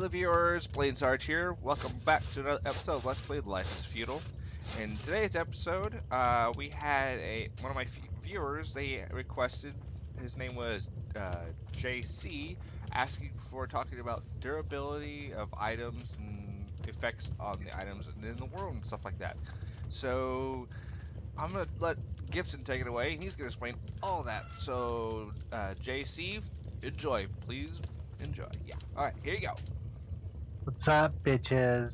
Hello viewers, Blaan Sarge here. Welcome back to another episode of Let's Play The Life is Feudal. In today's episode, we had one of my viewers. They requested, his name was JC, asking for talking about durability of items and effects on the items and in the world and stuff like that. So I'm gonna let Gibson take it away, and he's gonna explain all that. So JC, enjoy, please enjoy. Yeah. All right, here you go. What's up, bitches?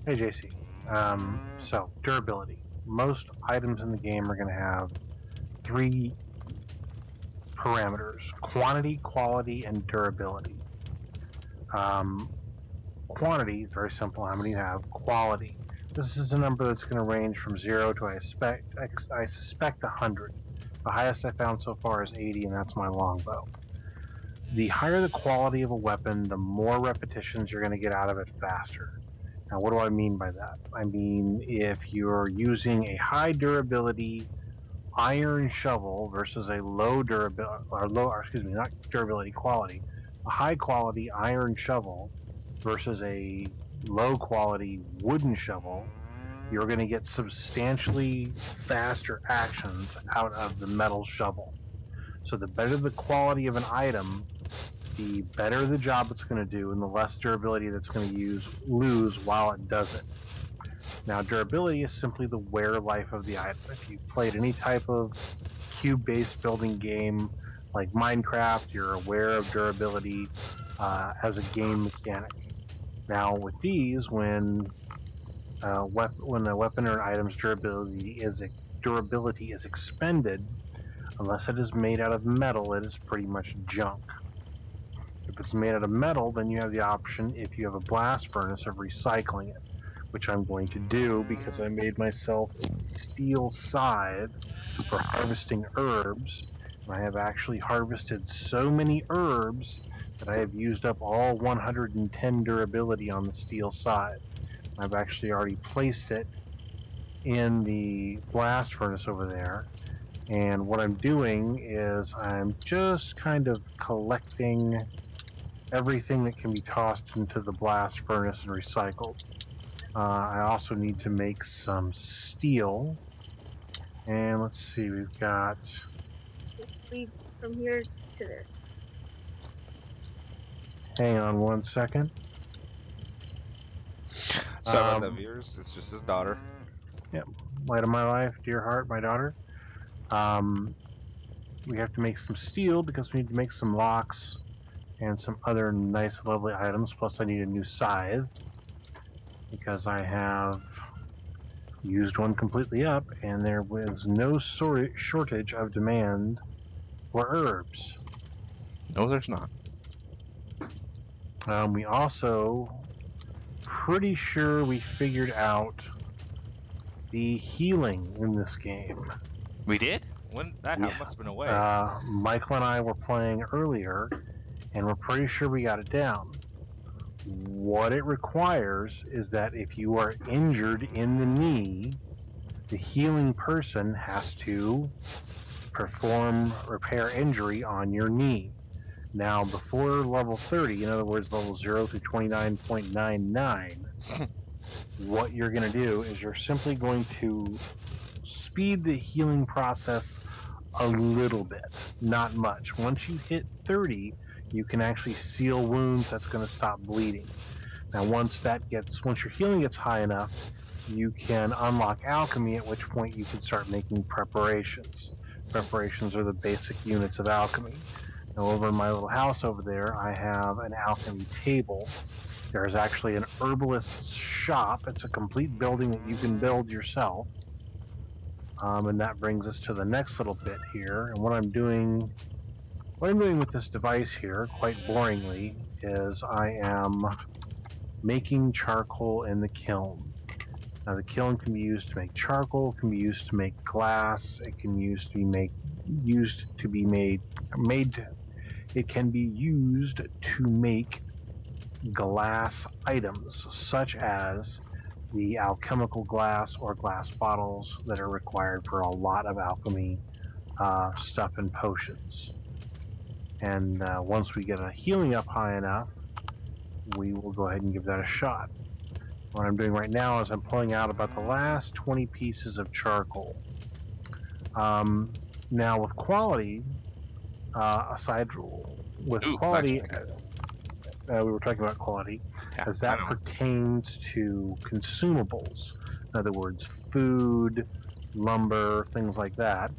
Hey, JC. So, durability. Most items in the game are going to have three parameters: quantity, quality, and durability. Um, Quantity is very simple. How many you have? Quality. This is a number that's going to range from 0 to I suspect 100. The highest I found so far is 80, and that's my longbow. The higher the quality of a weapon, the more repetitions you're going to get out of it faster. Now, what do I mean by that? I mean, if you're using a high durability iron shovel versus a low durability, not durability, quality, a high quality iron shovel versus a low quality wooden shovel, you're going to get substantially faster actions out of the metal shovel. So the better the quality of an item, the better the job it's going to do, and the less durability that's going to lose while it does it. Now, durability is simply the wear life of the item. If you've played any type of cube-based building game like Minecraft, you're aware of durability as a game mechanic. Now, with these, when a weapon or an item's durability is expended, unless it is made out of metal, it is pretty much junk. If it's made out of metal, then you have the option, if you have a blast furnace, of recycling it, which I'm going to do because I made myself a steel scythe for harvesting herbs. And I have actually harvested so many herbs that I have used up all 110 durability on the steel scythe. I've actually already placed it in the blast furnace over there. And what I'm doing is I'm just kind of collecting everything that can be tossed into the blast furnace and recycled. I also need to make some steel. And let's see, we've got... Lead from here to there. Hang on one second. Sorry about that, viewers. It's just his daughter. Yep, light of my life, dear heart, my daughter. We have to make some steel because we need to make some locks and some other nice, lovely items. Plus, I need a new scythe because I have used one completely up, and there was no shortage of demand for herbs. No, there's not. We also pretty sure we figured out the healing in this game. We did? When that must have been away. Michael and I were playing earlier, and we're pretty sure we got it down. What it requires is that if you are injured in the knee, the healing person has to perform repair injury on your knee. Now, before level 30, in other words, level 0 through 29.99, what you're going to do is you're simply going to speed the healing process a little bit, not much. Once you hit 30, you can actually seal wounds. That's going to stop bleeding. Now, once your healing gets high enough, you can unlock alchemy, at which point you can start making preparations. Preparations are the basic units of alchemy. Now, over in my little house over there, I have an alchemy table. There's actually an herbalist's shop. It's a complete building that you can build yourself. And that brings us to the next little bit here. And what I'm doing with this device here, quite boringly, is I am making charcoal in the kiln. Now, the kiln can be used to make charcoal, can be used to make glass, it can it can be used to make glass items, such as the alchemical glass or glass bottles that are required for a lot of alchemy stuff and potions. And once we get a healing up high enough, we will go ahead and give that a shot. What I'm doing right now is I'm pulling out about the last 20 pieces of charcoal. Now with quality, with Ooh, quality, flashback. we were talking about quality, Yeah, as I that know. pertains to consumables. In other words, food, lumber, things like that.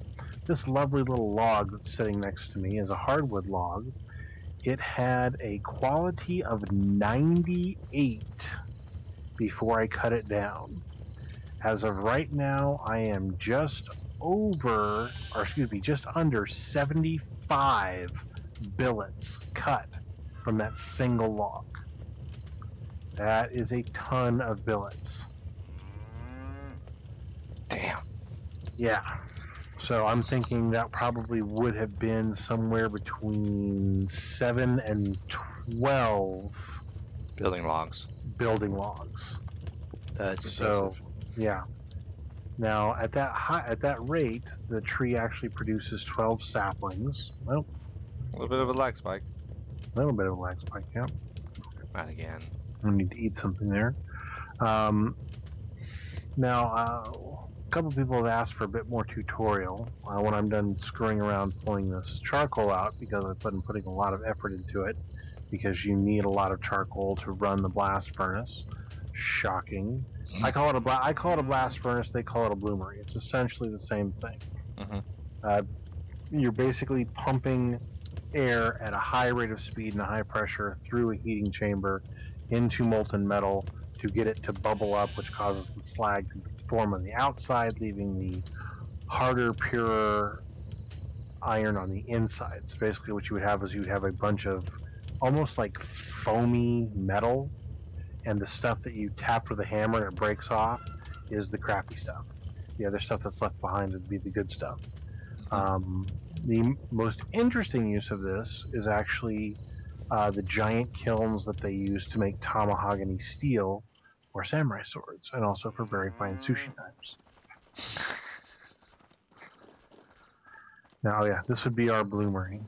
This lovely little log that's sitting next to me is a hardwood log. It had a quality of 98 before I cut it down. As of right now, I am just under 75 billets cut from that single log. That is a ton of billets. Damn. Yeah. So I'm thinking that probably would have been somewhere between 7 and 12 Building logs. building logs. That's impressive. So, yeah. Now, at that rate, the tree actually produces 12 saplings. Well, A little bit of a lag spike. a little bit of a lag spike, yeah. Not again. I need to eat something there. Um, Now, a couple people have asked for a bit more tutorial when I'm done screwing around pulling this charcoal out, because I've been putting a lot of effort into it, because you need a lot of charcoal to run the blast furnace. Shocking. I call it a blast furnace. They call it a bloomery. It's essentially the same thing. Mm-hmm. You're basically pumping air at a high rate of speed and a high pressure through a heating chamber into molten metal to get it to bubble up, which causes the slag to form on the outside, leaving the harder, purer iron on the inside. So basically what you would have is you would have a bunch of almost like foamy metal, and the stuff that you tap with a hammer and it breaks off is the crappy stuff. The other stuff that's left behind would be the good stuff. The most interesting use of this is actually the giant kilns that they use to make tamahogany steel or samurai swords, and also for very fine sushi knives. Now, yeah, this would be our bloomery.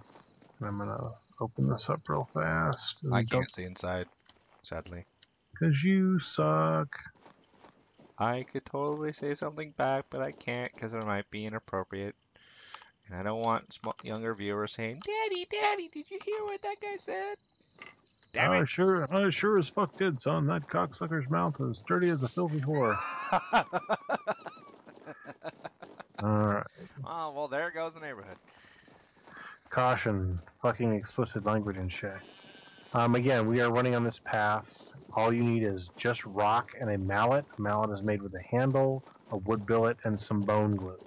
I'm gonna open this up real fast. I can't see inside, sadly. Because you suck. I could totally say something back, but I can't because it might be inappropriate. And I don't want younger viewers saying, "Daddy, Daddy, did you hear what that guy said?" Damn it! I sure as fuck did, son. That cocksucker's mouth is dirty as a filthy whore. Alright. Oh, well, there goes the neighborhood. Caution. Fucking explicit language and shit. Again, we are running on this path. All you need is just rock and a mallet. A mallet is made with a handle, a wood billet, and some bone glue.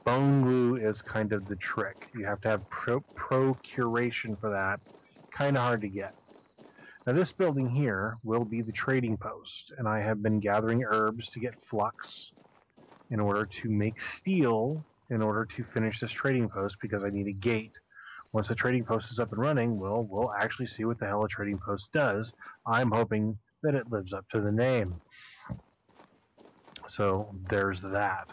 Bone glue is kind of the trick. You have to have procuration for that. Kind of hard to get. Now this building here will be the trading post, and I have been gathering herbs to get flux in order to make steel in order to finish this trading post, because I need a gate. Once the trading post is up and running, we'll actually see what the hell a trading post does. I'm hoping that it lives up to the name. So there's that.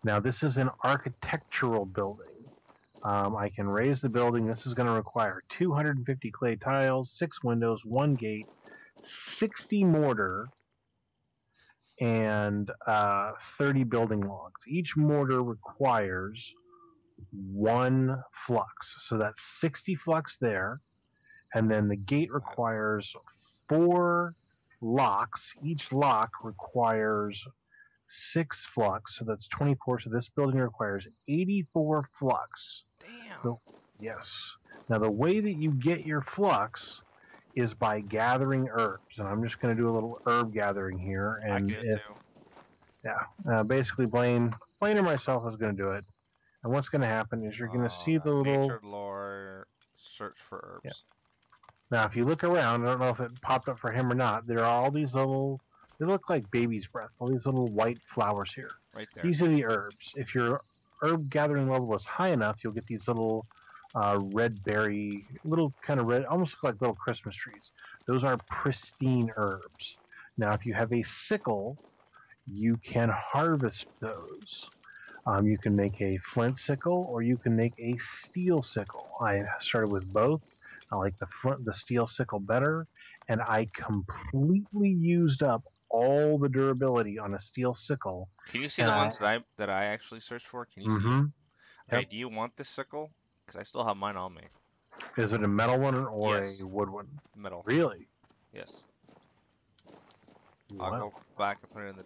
Now this is an architectural building. I can raise the building. This is going to require 250 clay tiles, 6 windows, 1 gate, 60 mortar, and 30 building logs. Each mortar requires 1 flux. So that's 60 flux there. And then the gate requires 4 locks. Each lock requires 6 flux. So that's 24. So this building requires 84 flux. Damn. So, yes. Now the way that you get your flux is by gathering herbs, and I'm just going to do a little herb gathering here. And I can too. yeah, basically Blaan or myself is going to do it. And what's going to happen is you're going to see the little nature lore search for herbs. Yeah. Now, if you look around, I don't know if it popped up for him or not. There are all these little, they look like baby's breath. All these little white flowers here. Right there. These are the herbs. If your herb gathering level is high enough, you'll get these little red berry, little kind of red, almost like little Christmas trees. Those are pristine herbs. Now, if you have a sickle, you can harvest those. You can make a flint sickle, or you can make a steel sickle. I started with both. I like the steel sickle better, and I completely used up all the durability on a steel sickle. Can you see And the ones that I actually searched for? Can you see mm-hmm, them? Okay, yep. do you want this sickle? Because I still have mine on me. Is it a metal one or a Yes, wood one? metal. Really? Yes. I'll Wow. go back and put it in the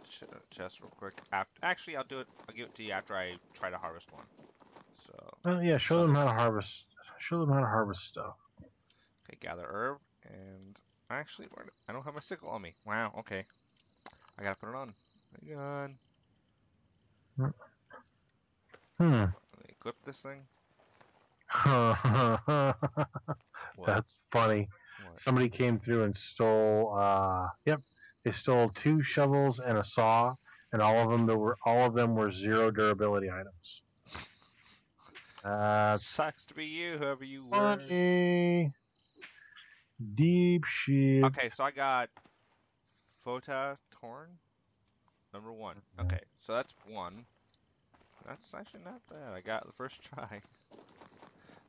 chest real quick. Actually, I'll do it. I'll give it to you after I try to harvest one. So, Well, yeah. Show them another. how to harvest. Show them how to harvest stuff. Okay, gather herb, and actually, I don't have my sickle on me. Wow. Okay, I gotta put it on. Hang on. Hmm. Let me equip this thing. What? That's funny. What? Somebody came through and stole. Yep, they stole 2 shovels and a saw, and all of them were 0 durability items. That's Sucks to be you, whoever you were. funny. Deep shit. Okay, so I got Fota Torn, number 1. Okay, so that's 1. That's actually not bad. I got the first try.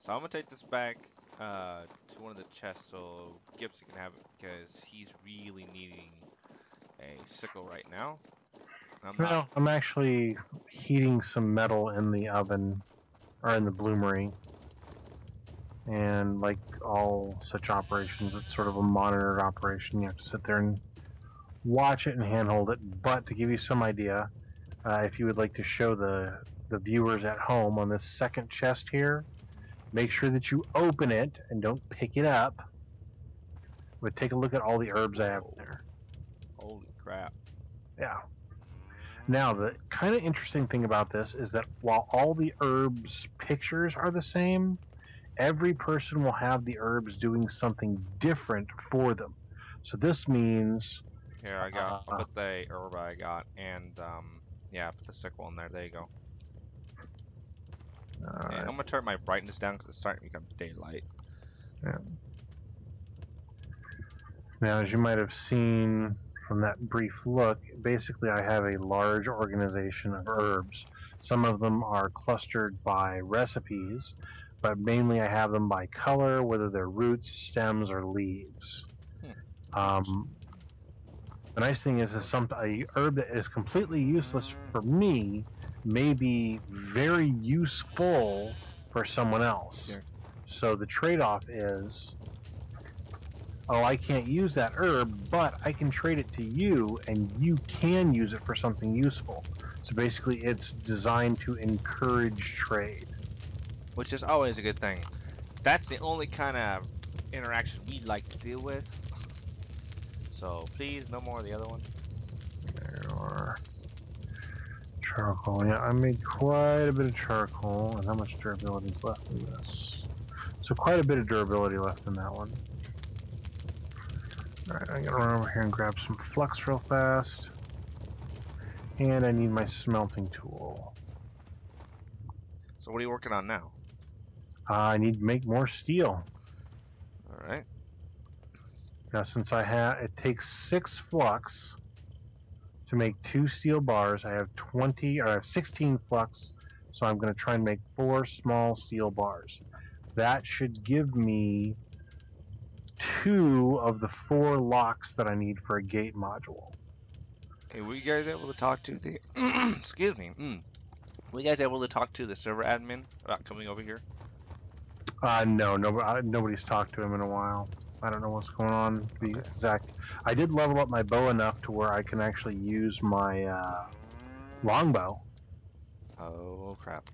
So I'm gonna take this back to one of the chests so Gibson can have it because he's really needing a sickle right now. I'm not. Well, I'm actually heating some metal in the oven or in the bloomery. And like all such operations, it's sort of a monitored operation. You have to sit there and watch it and handhold it. But to give you some idea, if you would like to show the viewers at home on this second chest here, make sure that you open it and don't pick it up. But take a look at all the herbs I have in there. Holy crap. Yeah. Now, the kind of interesting thing about this is that while all the herbs pictures are the same, every person will have the herbs doing something different for them. So this means Here, I'll put the herb I got, and yeah, put the sickle in there. There you go. And I'm gonna turn my brightness down because it's starting to become daylight. yeah. Now, as you might have seen from that brief look, basically I have a large organization of herbs. Some of them are clustered by recipes, but mainly I have them by color, whether they're roots, stems, or leaves. The nice thing is a herb that is completely useless for me may be very useful for someone else. Yeah. So the trade-off is, oh, I can't use that herb, but I can trade it to you, and you can use it for something useful. So basically, it's designed to encourage trade. Which is always a good thing. That's the only kind of interaction we like to deal with. So please, no more of the other one. There are charcoal. Yeah, I made quite a bit of charcoal, and how much durability is left in this? So quite a bit of durability left in that one. Alright, I gotta run over here and grab some flux real fast. And I need my smelting tool. So what are you working on now? I need to make more steel. Alright. Now since it takes 6 flux to make 2 steel bars, I have 16 flux, so I'm going to try and make 4 small steel bars. That should give me 2 of the 4 locks that I need for a gate module. Hey, were you guys able to talk to the excuse me. Were you guys able to talk to the server admin about coming over here? No, nobody's talked to him in a while. I don't know what's going on, to be exact. I did level up my bow enough to where I can actually use my longbow. Oh crap.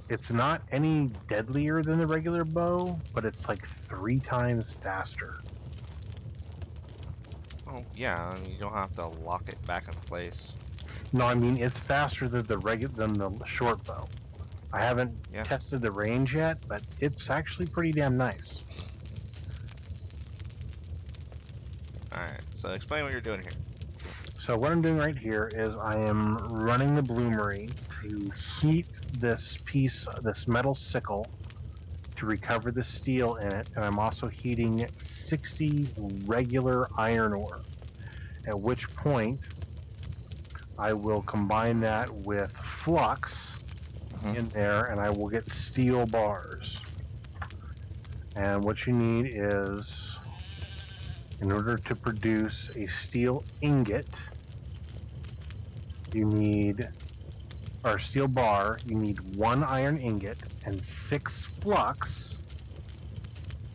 It's not any deadlier than the regular bow, but it's like 3 times faster. Oh yeah, I mean, you don't have to lock it back in place. No, I mean it's faster than the short bow. I haven't tested the range yet, but it's actually pretty damn nice. Alright, so explain what you're doing here. So what I'm doing right here is I am running the bloomery to heat this metal sickle to recover the steel in it, and I'm also heating 60 regular iron ore, at which point I will combine that with flux in there, and I will get steel bars. And what you need is In order to produce a steel ingot, you need, or steel bar, you need 1 iron ingot and 6 flux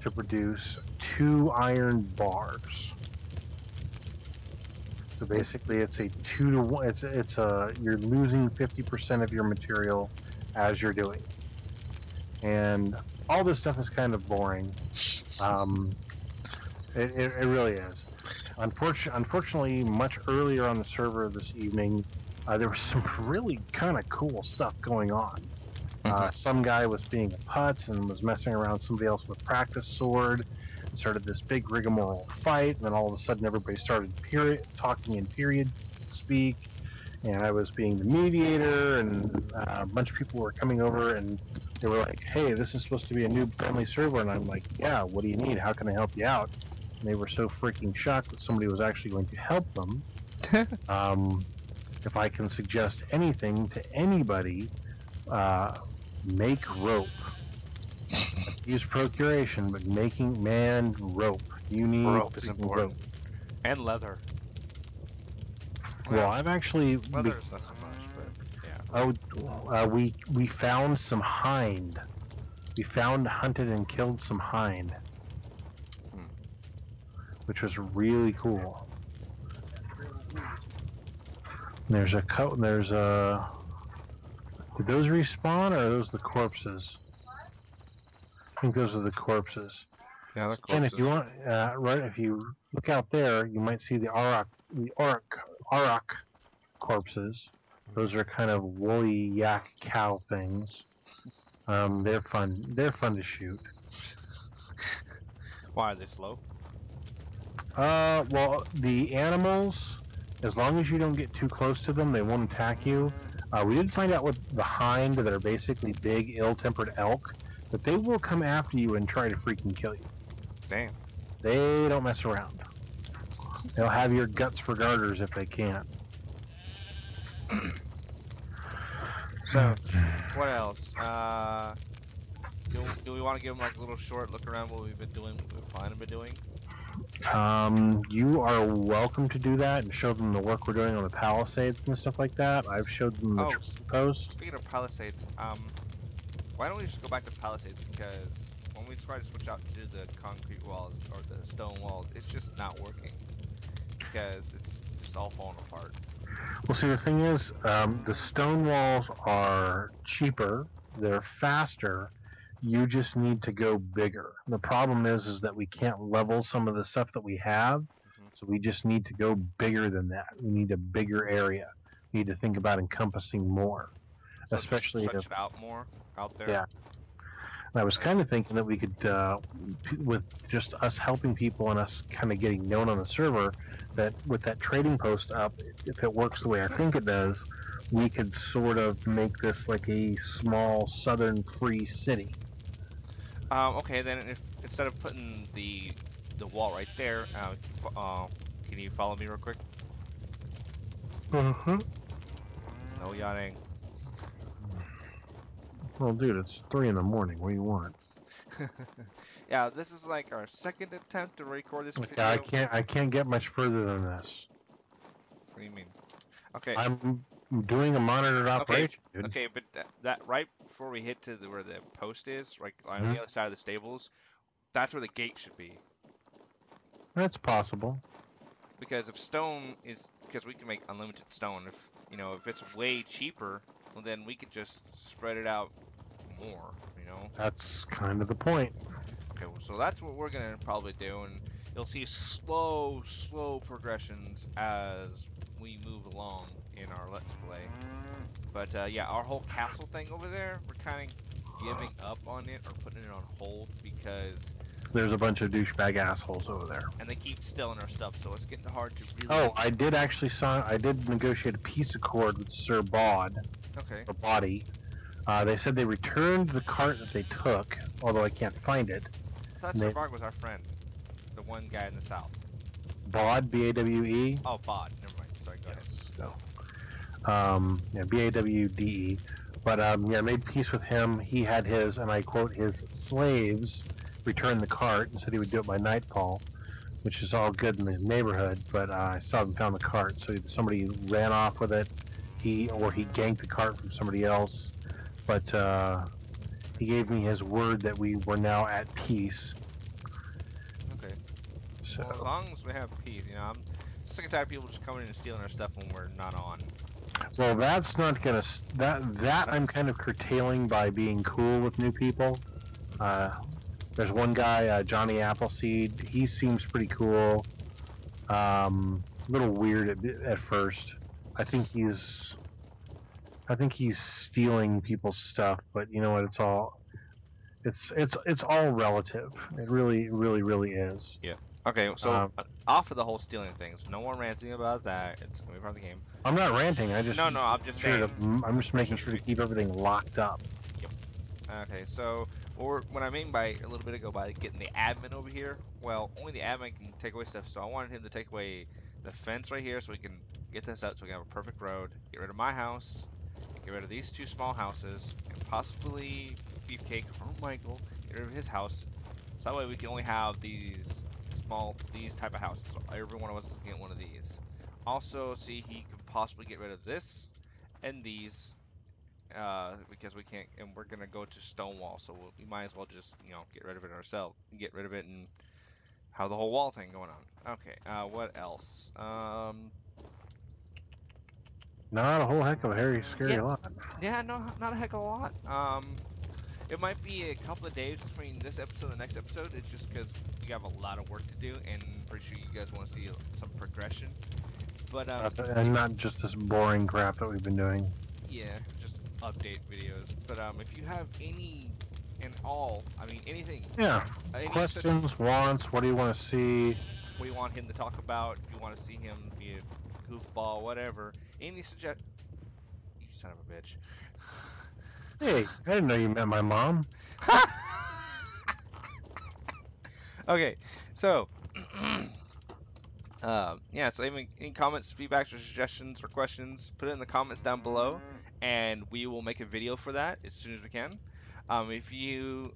to produce 2 iron bars. So basically, it's a 2 to 1. It's a you're losing 50% of your material as you're doing it. And all this stuff is kind of boring. It really is. Unfortunately, much earlier on the server this evening, there was some really kind of cool stuff going on. Some guy was being a putz and was messing around somebody else with practice sword. Started this big rigmarole fight, and then all of a sudden everybody started talking in period speak. And I was being the mediator, and a bunch of people were coming over, and they were like, "Hey, this is supposed to be a new friendly server," and I'm like, "Yeah, what do you need? How can I help you out?" And they were so freaking shocked that somebody was actually going to help them. If I can suggest anything to anybody, make rope. Use procuration, but making rope. You need rope is important. Rope. And leather. Well, I've actually leather is not so much, but yeah. We found some hind. We hunted and killed some hind, which was really cool. There's a Did those respawn, or are those the corpses? I think those are the corpses. Yeah, the corpses. And if you want, if you look out there, you might see the auroch corpses. Those are kind of woolly yak cow things. They're fun. They're fun to shoot. Why are they slow? Well, the animals, as long as you don't get too close to them, they won't attack you. We did find out with the hind that are basically big, ill-tempered elk, that they will come after you and try to freaking kill you. Damn. They don't mess around. They'll have your guts for garters if they can. So, what else? Do we want to give them like a little short look around what we've been doing, what we're planning to be doing? You are welcome to do that and show them the work we're doing on the Palisades and stuff like that. I've showed them the post. Speaking of Palisades, why don't we just go back to Palisades, because when we try to switch out to the concrete walls or the stone walls, it's just not working because it's just all falling apart. Well, see, the thing is, the stone walls are cheaper, they're faster. You just need to go bigger. The problem is that we can't level some of the stuff that we have, so we just need to go bigger than that. We need a bigger area. We need to think about encompassing more, so especially stretch it out more out there. Yeah. And I was kind of thinking that we could, with just us helping people and us kind of getting known on the server, that with that trading post up, if it works the way I think it does, we could sort of make this like a small southern free city. Okay, then if instead of putting the wall right there, can you follow me real quick? Mm-hmm. No yawning. Well, dude, it's 3 in the morning. What do you want? Yeah, this is like our second attempt to record this video. Yeah, I can't get much further than this. What do you mean? Okay. I'm doing a monitored operation, dude. Okay, but that right before we hit to where the post is, right on the other side of the stables, that's where the gate should be. That's possible. Because if stone is, because we can make unlimited stone. If if it's way cheaper, well, then we could just spread it out more. That's kind of the point. Okay, well, so that's what we're gonna probably do, and you'll see slow progressions as we move along in our Let's Play. But yeah, our whole castle thing over there, we're kind of giving up on it or putting it on hold because there's a bunch of douchebag assholes over there, and they keep stealing our stuff, so it's getting hard to really. Oh, I did negotiate a peace accord with Sir Bod. Okay. Or Body. They said they returned the cart that they took, although I can't find it. I thought Sir Bod was our friend, the one guy in the south. Bod, B-A-W-E. Oh, Bod. Never mind. Sorry, go ahead. Yeah, B-A-W-D-E. But yeah, I made peace with him. He had his, and I quote, his slaves return the cart and said he would do it by nightfall. which is all good in the neighborhood. But I still haven't found the cart. So either somebody ran off with it, he ganked the cart from somebody else. But he gave me his word that we were now at peace. Okay. So Well, as long as we have peace, you know, I'm sick and tired of people just coming in and stealing our stuff when we're not on. well, that's not gonna that I'm kind of curtailing by being cool with new people. There's one guy, Johnny Appleseed. He seems pretty cool. A little weird at first. I think he's stealing people's stuff, but you know what? It's all relative. It really is. Yeah. Okay, so Um, off of the whole stealing things, no more ranting about that. It's gonna be part of the game. I'm not ranting. I just No, I'm just sure saying. I'm just making sure to keep everything locked up. Okay, so what I mean by a little bit ago by getting the admin over here, well, only the admin can take away stuff. So I wanted him to take away the fence right here, so we can get this out, so we can have a perfect road. Get rid of my house. Get rid of these two small houses, and possibly Beefcake or Michael. Get rid of his house. So that way we can only have these type of houses. So every one of us is getting one of these. Also, see, he could possibly get rid of this and these. Because we can't, and we're gonna go to Stonewall, so we might as well just, you know, get rid of it ourselves, get rid of it, and have the whole wall thing going on. Okay, what else? Not a whole heck of a hairy, scary Yeah, lot. yeah, no, not a heck of a lot. It might be a couple of days between this episode and the next episode. It's just because we have a lot of work to do, and I'm pretty sure you guys want to see some progression. But And not just this boring crap that we've been doing. yeah, just update videos. But if you have any and all, I mean anything, Yeah. any Questions, wants, what do you want to see? what you want him to talk about, if you want to see him be a goofball, whatever, any suggest. You son of a bitch. Hey, I didn't know you met my mom. Okay, so yeah, so any comments, feedbacks, or suggestions or questions, put it in the comments down below, and we will make a video for that as soon as we can. If you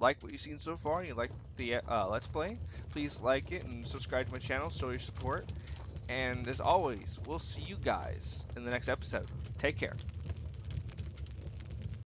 like what you've seen so far, and you like the Let's Play, please like it and subscribe to my channel, show your support. And as always, we'll see you guys in the next episode. Take care.